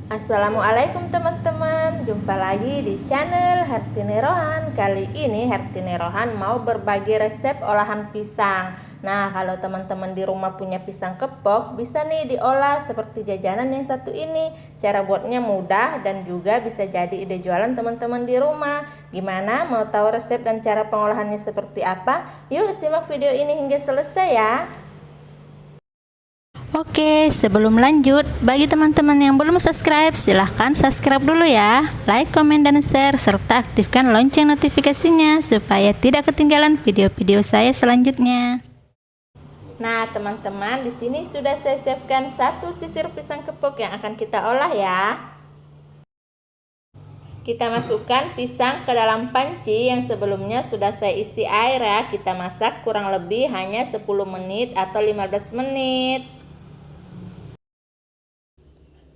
Assalamualaikum teman-teman, jumpa lagi di channel Hartini Rohan. Kali ini Hartini Rohan mau berbagi resep olahan pisang. Nah, kalau teman-teman di rumah punya pisang kepok, bisa nih diolah seperti jajanan yang satu ini. Cara buatnya mudah dan juga bisa jadi ide jualan teman-teman di rumah. Gimana? Mau tahu resep dan cara pengolahannya seperti apa? Yuk simak video ini hingga selesai ya. Oke, sebelum lanjut, bagi teman-teman yang belum subscribe, silahkan subscribe dulu ya. Like, komen, dan share, serta aktifkan lonceng notifikasinya supaya tidak ketinggalan video-video saya selanjutnya. Nah, teman-teman, di sini sudah saya siapkan satu sisir pisang kepok yang akan kita olah ya. Kita masukkan pisang ke dalam panci yang sebelumnya sudah saya isi air ya. Kita masak kurang lebih hanya 10 menit atau 15 menit.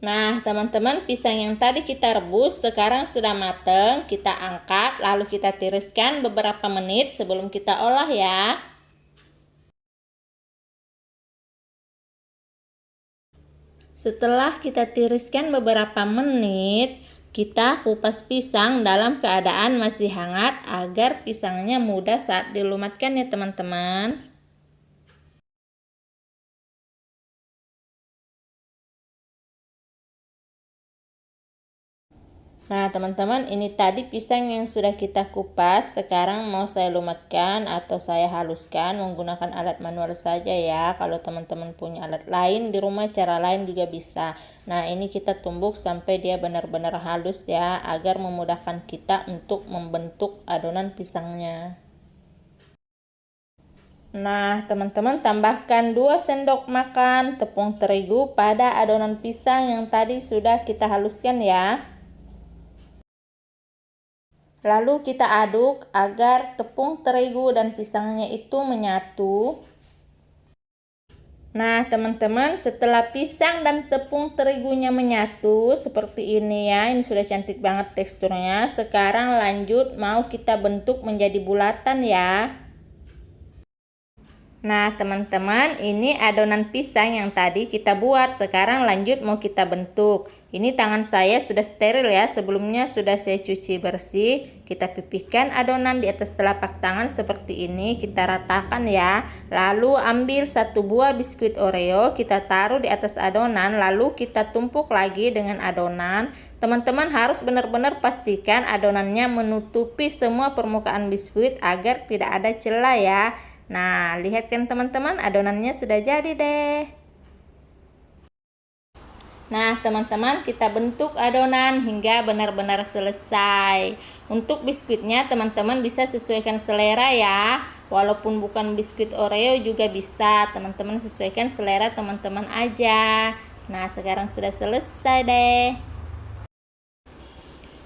Nah, teman-teman, pisang yang tadi kita rebus sekarang sudah mateng. Kita angkat, lalu kita tiriskan beberapa menit sebelum kita olah ya. Setelah kita tiriskan beberapa menit, kita kupas pisang dalam keadaan masih hangat agar pisangnya mudah saat dilumatkan ya teman-teman. Nah, teman-teman, ini tadi pisang yang sudah kita kupas. Sekarang mau saya lumatkan atau saya haluskan menggunakan alat manual saja ya. Kalau teman-teman punya alat lain di rumah, cara lain juga bisa. Nah, ini kita tumbuk sampai dia benar-benar halus ya, agar memudahkan kita untuk membentuk adonan pisangnya. Nah, teman-teman, tambahkan 2 sendok makan tepung terigu pada adonan pisang yang tadi sudah kita haluskan ya. Lalu kita aduk agar tepung terigu dan pisangnya itu menyatu. Nah, teman-teman, setelah pisang dan tepung terigunya menyatu seperti ini ya, ini sudah cantik banget teksturnya. Sekarang lanjut mau kita bentuk menjadi bulatan ya. Nah, teman-teman, ini adonan pisang yang tadi kita buat. Sekarang lanjut mau kita bentuk. Ini tangan saya sudah steril ya, sebelumnya sudah saya cuci bersih. Kita pipihkan adonan di atas telapak tangan seperti ini, kita ratakan ya. Lalu ambil satu buah biskuit Oreo, kita taruh di atas adonan, lalu kita tumpuk lagi dengan adonan. Teman-teman harus benar-benar pastikan adonannya menutupi semua permukaan biskuit agar tidak ada celah ya. Nah, lihat kan teman-teman, adonannya sudah jadi deh. Nah, teman-teman, kita bentuk adonan hingga benar-benar selesai. Untuk biskuitnya, teman-teman bisa sesuaikan selera ya. Walaupun bukan biskuit Oreo juga bisa, teman-teman sesuaikan selera teman-teman aja. Nah, sekarang sudah selesai deh.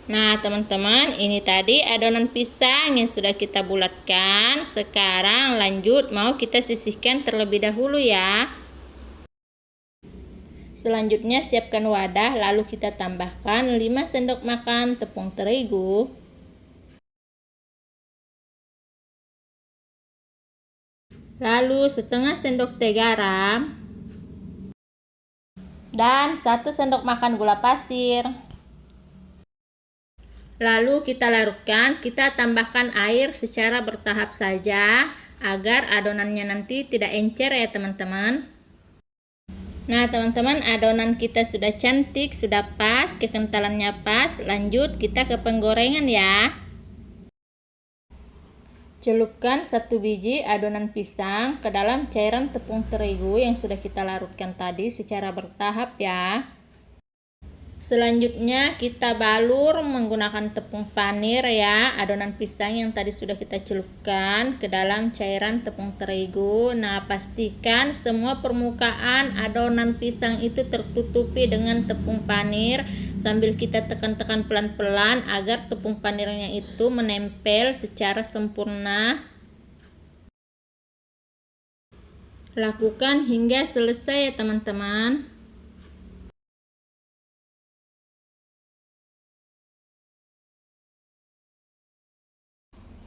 Nah, teman-teman, ini tadi adonan pisang yang sudah kita bulatkan. Sekarang lanjut mau kita sisihkan terlebih dahulu ya. Selanjutnya siapkan wadah, lalu kita tambahkan 5 sendok makan tepung terigu. Lalu setengah sendok teh garam. Dan 1 sendok makan gula pasir. Lalu kita larutkan, kita tambahkan air secara bertahap saja agar adonannya nanti tidak encer ya teman-teman. Nah, teman-teman, adonan kita sudah cantik, sudah pas, kekentalannya pas. Lanjut kita ke penggorengan ya. Celupkan 1 biji adonan pisang ke dalam cairan tepung terigu yang sudah kita larutkan tadi secara bertahap ya. Selanjutnya kita balur menggunakan tepung panir ya, adonan pisang yang tadi sudah kita celupkan ke dalam cairan tepung terigu. Nah, pastikan semua permukaan adonan pisang itu tertutupi dengan tepung panir sambil kita tekan-tekan pelan-pelan agar tepung panirnya itu menempel secara sempurna. Lakukan hingga selesai ya teman-teman.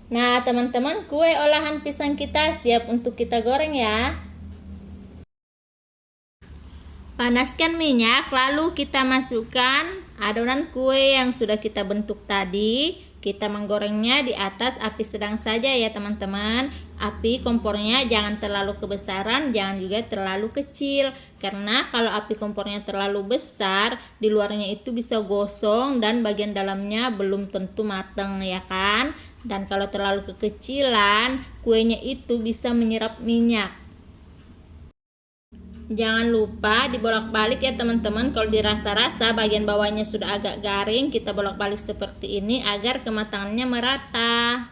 Nah, teman-teman, kue olahan pisang kita siap untuk kita goreng ya. Panaskan minyak, lalu kita masukkan adonan kue yang sudah kita bentuk tadi. Kita menggorengnya di atas api sedang saja ya teman-teman. Api kompornya jangan terlalu kebesaran, jangan juga terlalu kecil. Karena kalau api kompornya terlalu besar, di luarnya itu bisa gosong dan bagian dalamnya belum tentu matang ya kan. Dan kalau terlalu kekecilan, kuenya itu bisa menyerap minyak. Jangan lupa dibolak-balik ya teman-teman. Kalau dirasa-rasa bagian bawahnya sudah agak garing, kita bolak-balik seperti ini agar kematangannya merata.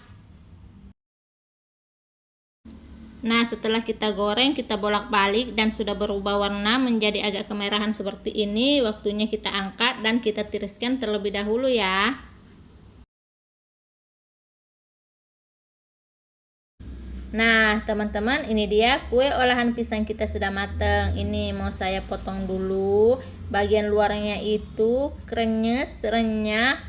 Nah, setelah kita goreng, kita bolak-balik dan sudah berubah warna menjadi agak kemerahan seperti ini, waktunya kita angkat dan kita tiriskan terlebih dahulu ya. Nah teman-teman, ini dia kue olahan pisang kita sudah matang. Ini mau saya potong dulu. Bagian luarnya itu krenyes, renyah.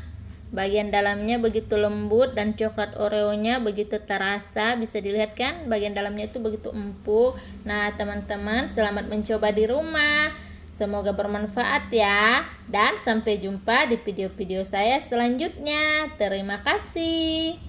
Bagian dalamnya begitu lembut dan coklat oreonya begitu terasa. Bisa dilihat kan, bagian dalamnya itu begitu empuk. Nah teman-teman, selamat mencoba di rumah. Semoga bermanfaat ya. Dan sampai jumpa di video-video saya selanjutnya. Terima kasih.